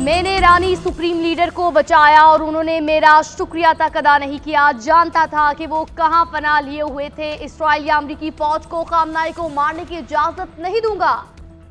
मैंने ईरानी supreme leader को बचाया और उन्होंने मेरा शुक्रिया तक अदा नहीं किया। जानता था कि वो कहां पनाह लिए हुए थे। इसराइल या अमरीकी फौज को खामनाई को मारने की इजाजत नहीं दूंगा।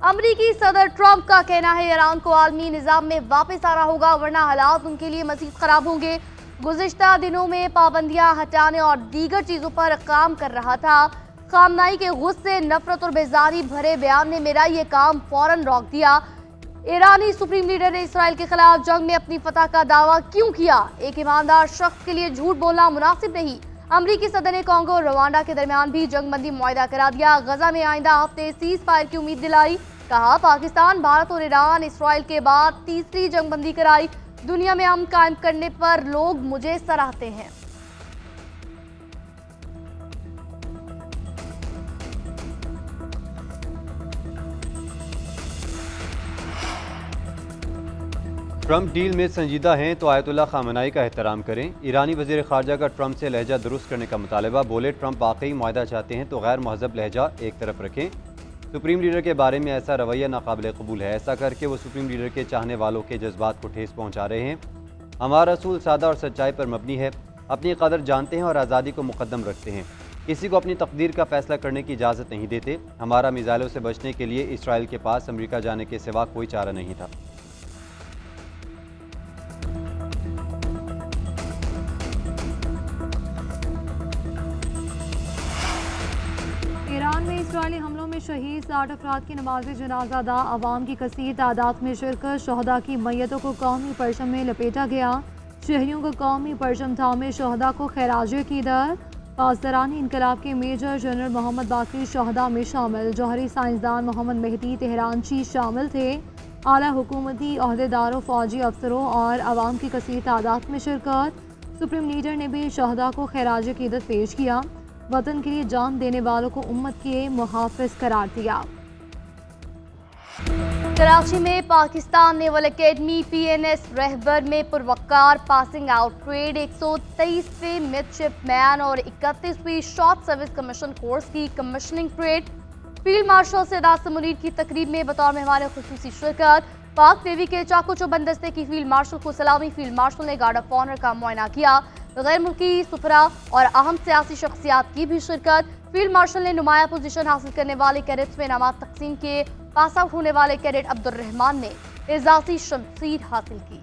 अमरीकी सदर ट्रंप का कहना है ईरान को आलमी निजाम में वापस आना होगा, वरना हालात उनके लिए मजीद खराब होंगे। गुज़िश्ता दिनों में पाबंदियां हटाने और दीगर चीजों पर काम कर रहा था। खामनाई के गुस्से, नफरत और बेजारी भरे बयान ने मेरा ये काम फौरन रोक दिया। ईरानी सुप्रीम लीडर ने इसराइल के खिलाफ जंग में अपनी फतह का दावा क्यों किया? एक ईमानदार शख्स के लिए झूठ बोलना मुनासिब नहीं। अमरीकी सदर ने कांगो और रवांडा के दरमियान भी जंगबंदी मुआहिदा करा दिया। गजा में आइंदा हफ्ते सीज फायर की उम्मीद दिलाई। कहा पाकिस्तान, भारत और ईरान इसराइल के बाद तीसरी जंगबंदी कराई। दुनिया में अमन कायम करने पर लोग मुझे सराहते हैं। ट्रंप डील में संजीदा हैं तो आयतुल्लाह खामनाई का एहतराम करें। ईरानी वज़ीर ख़ारजा का ट्रंप से लहजा दुरुस्त करने का मुतालबा। बोले ट्रंप वाकई मुआहदा चाहते हैं तो गैर महज़ब लहजा एक तरफ रखें। सुप्रीम लीडर के बारे में ऐसा रवैया नाकाबिल कबूल है। ऐसा करके वो सुप्रीम लीडर के चाहने वालों के जज्बात को ठेस पहुँचा रहे हैं। हमारा रसूल सादा और सच्चाई पर मबनी है। अपनी कदर जानते हैं और आज़ादी को मुकद्दम रखते हैं। किसी को अपनी तकदीर का फैसला करने की इजाज़त नहीं देते। हमारा मिसाइलों से बचने के लिए इसराइल के पास अमेरिका जाने के सिवा कोई चारा नहीं था। ईरान में इसराइली हमलों में शहीद 60 अफराद की नमाज जनाजा अदा। अवाम की कसीर तादाद में शिरकत। शहदा की मैयतों को कौमी परचम में लपेटा गया। शहरियों को कौमी परचम थामे शहदा को खैराज कीदर। पासदारानी इनकलाब के मेजर जनरल मोहम्मद बाकी शहदा में शामिल। जौहरी साइंसदान मोहम्मद मेहदी तेहरानची शामिल थे। आला हुकूमती अहदेदारों, फौजी अफसरों और अवाम की कसीर तादाद में शिरकत। सुप्रीम लीडर ने भी शहदा को खैराज कीदत पेश किया। वतन के लिए जान देने वालों को उम्मत के मुहाफिज करार दिया। कराची में पाकिस्तान नेवल एकेडमी PNS रहबर में पुरवकार पासिंग आउट परेड। 123वें मिडशिपमैन और 31वीं शॉर्ट सर्विस कमीशन कोर्स की commissioning parade. Field marshal Syed Munir की तकरीब में बतौर मेहमान खुसूसी शिरकत। पाक नेवी के चाकू चौबंद दस्ते की फील्ड मार्शल को सलामी। फील्ड मार्शल ने गार्ड ऑफ ऑनर का मुआयना किया। गैर मुल्की सुफरा और अहम सियासी शख्सियात की भी शिरकत। फील्ड मार्शल ने नुमाया पोजीशन हासिल करने वाले कैडेट्स में इनामात तकसीम के। पास आउट होने वाले कैडेट अब्दुर्रहमान ने एजाजी शमशीर हासिल की।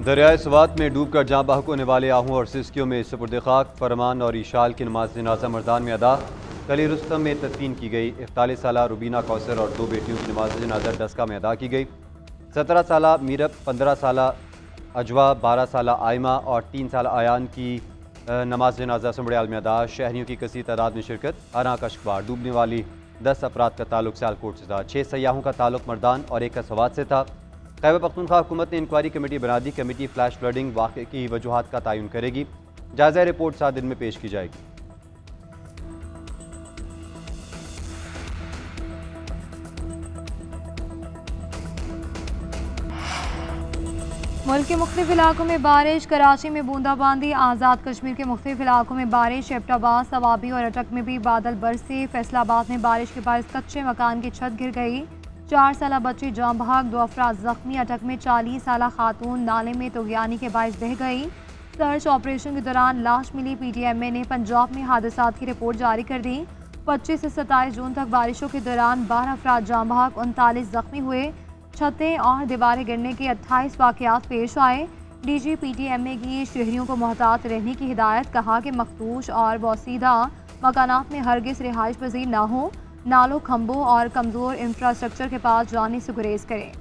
दरियाए स्वात में डूबकर जाँ बहक होने वाले आहू और सिस्कियों में सुपुर्द खाक। फरमान और ईशाल की नमाज जनाजा मर्दान में अदा। कली रुस्तम में तदफीन की गई। 41 साला रुबीना कौसर और 2 बेटियों की नमाज जनाजा डस्का में अदा की गई। 17 साला मीरब, 15 साला अजवा, 12 साला आयमा और 3 साला आयान की नमाज जनाजा सुमड़ियाल में अदा। शहरियों की कसी तादाद में शिरकत। आरा कश्कबार डूबने वाली 10 अफराद का ताल्लुक सियालकोट से था। 6 सयाहों का ताल्लुक मर्दान और 1 का सवात से था। खैबर पख्तूनख्वा हुकूमत ने इंक्वायरी कमेटी बना दी। कमेटी फ्लैश फ्लडिंग वाक़े की वजूहात का तयन करेगी। जायजा रिपोर्ट 7 दिन में पेश की जाएगी। मुल्क के मुख्तलिफ इलाकों में बारिश। कराची में बूंदाबांदी। आज़ाद कश्मीर के मुख्तलिफ इलाकों में बारिश। एबटाबाद, सवाबी और अटक में भी बादल बरसे। फैसलाबाद में बारिश के बायस कच्चे मकान की छत गिर गई। 4 साला बच्ची जाँ बहक, 2 अफराद जख्मी। अटक में 40 साला खातून नाले में तुगयानी के बायस बह गई। सर्च ऑपरेशन के दौरान लाश मिली। PTMA ने पंजाब में हादसात की रिपोर्ट जारी कर दी। 25 से 27 जून तक बारिशों के दौरान 12 अफराद जाँ बहक, 39 जख्मी हुए। छतें और दीवारें गिरने के 28 वाक़यात पेश आए। DG PTMA की शहरियों को मोहतात रहने की हिदायत। कहा कि मखदूश और बोसीदा मकानात में हरगिज़ रिहाइश पजीर ना हो। नालों, खंभों और कमज़ोर इंफ्रास्ट्रक्चर के पास जाने से गुरेज करें।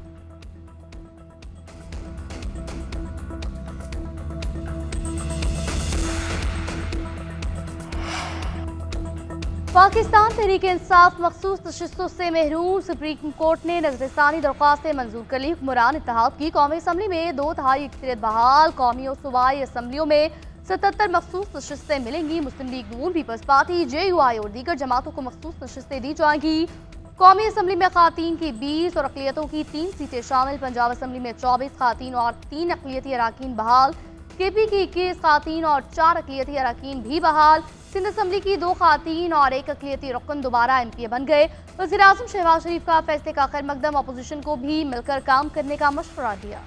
पाकिस्तान तहरीक इंसाफ मखसूस नशिस्तों से महरूम। सुप्रीम कोर्ट ने नजरसानी दरख्वास्तें मंजूर कर ली। हुक्मरान इत्तेहाद की कौमी असम्बली में 2/3 अक्सरियत बहाल। कौमी और सूबाई असम्बलियों में 77 मखसूस नशिस्तें मिलेंगी। मुस्लिम लीग नून, पीपल्स पार्टी, JUI और दीगर जमातों को मखसूस नशिस्तें दी जाएंगी। कौमी असम्बली में खातीन की 20 और अक़लियतों की 3 सीटें शामिल। पंजाब असम्बली में 24 खातीन और 3 अक़लियती अराकीन बहाल। KP की 21 खातीन और 4 अक़लियती अराकीन भी बहाल। सिंध असम्बली की 2 खातीन और 1 अक़लियती रुकन दोबारा MPA बन गए। वज़ीर-ए-आज़म शहबाज शरीफ का फैसले का खैर मकदम, अपोजिशन को भी मिलकर काम करने का मशवरा दिया।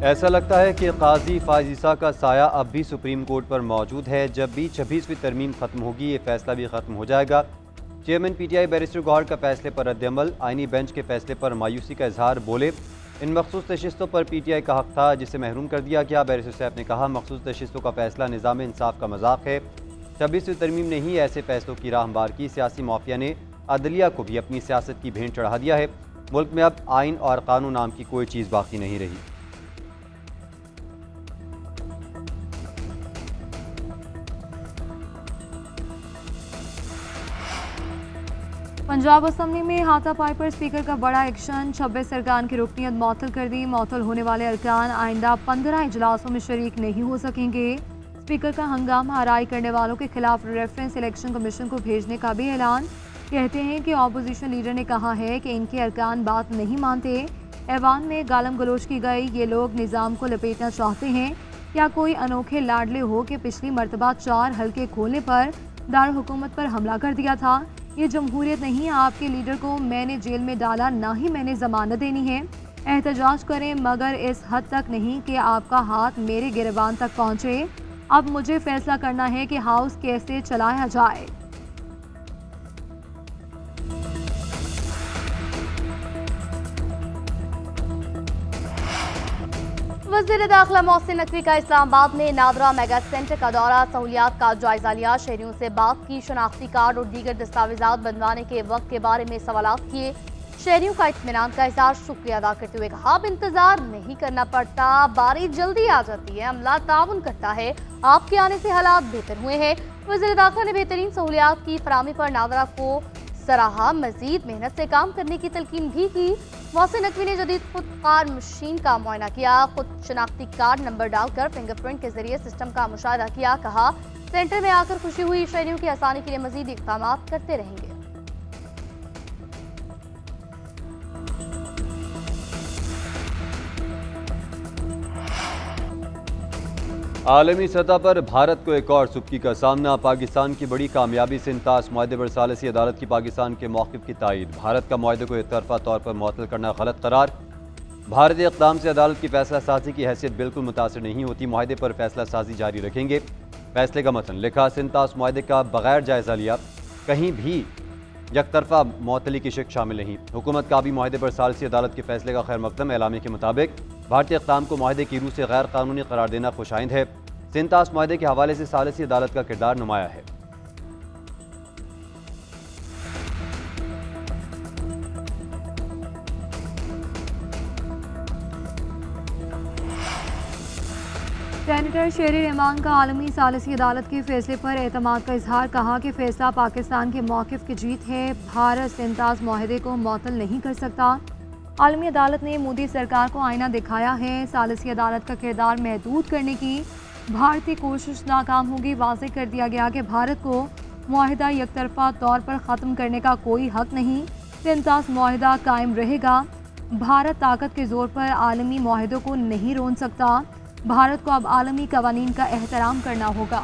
ऐसा लगता है कि काजी फाजिसा का साया अब भी सुप्रीम कोर्ट पर मौजूद है। जब भी 26वीं तरमीम खत्म होगी, ये फैसला भी खत्म हो जाएगा। चेयरमैन PTI बैरिस्टर गौहर का फैसले पर रद्द-ए-अमल, आईनी बेंच के फैसले पर मायूसी का इजहार, बोले इन मखसूस नशिस्तों पर PTI का हक था जिसे महरूम कर दिया गया। बैरिस्टर साहब ने कहा मखसूस नशिस्तों का फैसला निज़ाम इंसाफ का मजाक है। 26वीं तरमीम ने ही ऐसे फैसलों की राह हमवार की। सियासी माफिया ने अदलिया को भी अपनी सियासत की भेंट चढ़ा दिया है। मुल्क में अब आइन और कानून नाम की कोई चीज़ बाकी नहीं रही। पंजाब असम्बली में हाथापाई पर स्पीकर का बड़ा एक्शन, 26 अरकान की रुकनीत मअतल कर दी। मअतल होने वाले अरकान आइंदा 15 इजलासों में शरीक नहीं हो सकेंगे। स्पीकर का हंगामा आराई करने वालों के खिलाफ रेफरेंस इलेक्शन कमीशन को भेजने का भी ऐलान। कहते हैं कि अपोजिशन लीडर ने कहा है कि इनके अरकान बात नहीं मानते। ऐवान में गालम गलोच की गई, ये लोग निज़ाम को लपेटना चाहते हैं। क्या कोई अनोखे लाडले हो कि पिछली मरतबा 4 हल्के खोलने पर दारुल हुकूमत पर हमला कर दिया था। ये जमहूरियत नहीं, आपके लीडर को मैंने जेल में डाला, ना ही मैंने जमानत देनी है। एहतजाज करें मगर इस हद तक नहीं कि आपका हाथ मेरे गिरबान तक पहुँचे। अब मुझे फैसला करना है कि हाउस कैसे चलाया जाए। वज़ीर दाखिला मोहसिन नकवी का इस्लामाबाद में नादरा मेगा सेंटर का दौरा, सहूलियात का जायजा लिया, शहरियों से बात की, शनाख्ती कार्ड और दीगर दस्तावेजात बनवाने के वक्त के बारे में सवालात किए। शहरियों का इत्मीनान का इज़हार, शुक्रिया अदा करते हुए कहा अब इंतजार नहीं करना पड़ता, बारी जल्दी आ जाती है, अमला ताउन करता है, आपके आने से हालात बेहतर हुए हैं। वज़ीर दाखिला ने बेहतरीन सहूलियात की फराहमी पर नादरा को सराहा, मजीद मेहनत से काम करने की तलकीन भी की। मोहसिन नकवी ने जदीद खुद कार मशीन का मुआयना किया, खुद शनाख्ती कार्ड नंबर डालकर फिंगरप्रिंट के जरिए सिस्टम का मुशाहिदा किया। कहा सेंटर में आकर खुशी हुई, शहरियों की आसानी के लिए मजीद इक़दाम करते रहेंगे। आलमी सतह पर भारत को एक और सुबकी का सामना, पाकिस्तान की बड़ी कामयाबी से इंतास मुआहदे पर सालिसी अदालत की पाकिस्तान के मौक़िफ़ की तायीद, भारत का मुआहदे को एक तरफा तौर पर मुअत्तल करना गलत करार। भारतीय इक़दाम से अदालत की फैसला साजी की हैसियत बिल्कुल मुतासिर नहीं होती, मुआहदे पर फैसला साजी जारी रखेंगे। फैसले का मतन लिखा, सिंतास मुआहदे का बगैर जायजा लिया कहीं भी यकतरफा मुअत्तली की शिक शामिल नहीं। हुकूमत का भी मुआहदे पर सालिसी अदालत के फैसले का खैर मकदम, एलामे के मुताबिक भारतीय इक़दाम को मुआहदे की रूह से गैर कानूनी करार देना खुशाइंद है। सिंतास मुआहदे के हवाले से सालिसी अदालत का किरदार नुमाया है। सेनेटर शेर रहमान का आलमी सालिसी अदालत के फैसले पर एतमाद का इजहार, कहा कि फैसला पाकिस्तान के मौक़िफ़ की जीत है, भारत सिंतास मुआहदे को मुअत्तल नहीं कर सकता। आलमी अदालत ने मोदी सरकार को आईना दिखाया है, सालिसी अदालत का किरदार महदूद करने की भारतीय कोशिश नाकाम होगी। वाज़ेह कर दिया गया कि भारत को मुआहिदा यकतरफा तौर पर ख़त्म करने का कोई हक नहीं, सिंतास मुआहिदा कायम रहेगा। भारत ताकत के ज़ोर पर आलमी मुआहिदों को नहीं रोन सकता, भारत को अब आलमी कवानीन का एहतराम करना होगा।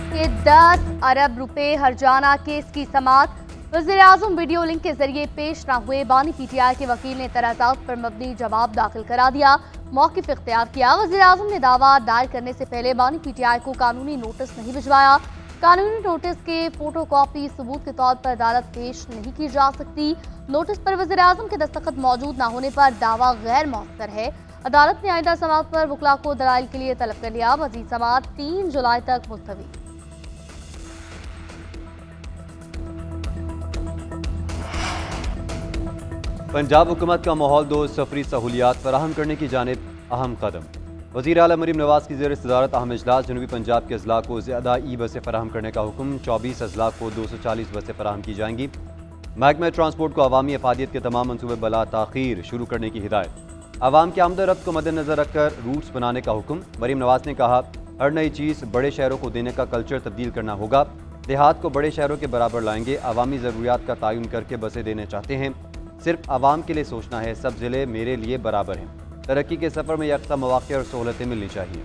के 10 अरब रुपए हर्जाना केस की समाअत, वज़ीर-ए-आज़म वीडियो लिंक के जरिए पेश न हुए, बानी PTI के वकील ने एतराज़ात पर मबनी जवाब दाखिल करा दिया, मौक़िफ़ इख्तियार किया। वज़ीर-ए-आज़म ने दावा दायर करने से पहले बानी PTI को कानूनी नोटिस नहीं भिजवाया, कानूनी नोटिस के फोटोकॉपी सबूत के तौर पर अदालत पेश नहीं की जा सकती। नोटिस पर वज़ीर-ए-आज़म के दस्तखत मौजूद न होने पर दावा गैर मौसर है। अदालत ने आइंदा समाअत पर वकला को दलाइल के लिए तलब कर लिया। मज़ीद समाअत 3 जुलाई तक मुलतवी। पंजाब हुकूमत का माहौल दोस्त सफरी सहूलियात फराहम करने की जानिब अहम कदम। वज़ीर आला मरीम नवाज़ की ज़ेर सदारत अहम इजलास, जनूबी पंजाब के अजला को ज़्यादा बसें फराहम करने का हुक्म, 24 अजला को 240 बसें फराहम की जाएंगी। महकमा ट्रांसपोर्ट को अवामी अफादियत के तमाम मनसूबे बला ताख़ीर शुरू करने की हिदायत। आवाम के आमद रफ्त को मद्देनजर रखकर रूट्स बनाने का हुक्म। मरीम नवाज़ ने कहा हर नई चीज़ बड़े शहरों को देने का कल्चर तब्दील करना होगा। देहात को बड़े शहरों के बराबर लाएंगे। अवामी ज़रूरियात का तयन करके बसें देने चाहते हैं। सिर्फ आवाम के लिए सोचना है। सब ज़िले मेरे लिए बराबर हैं। तरक्की के सफ़र में यकसा मौक़े और सहूलतें मिलनी चाहिए।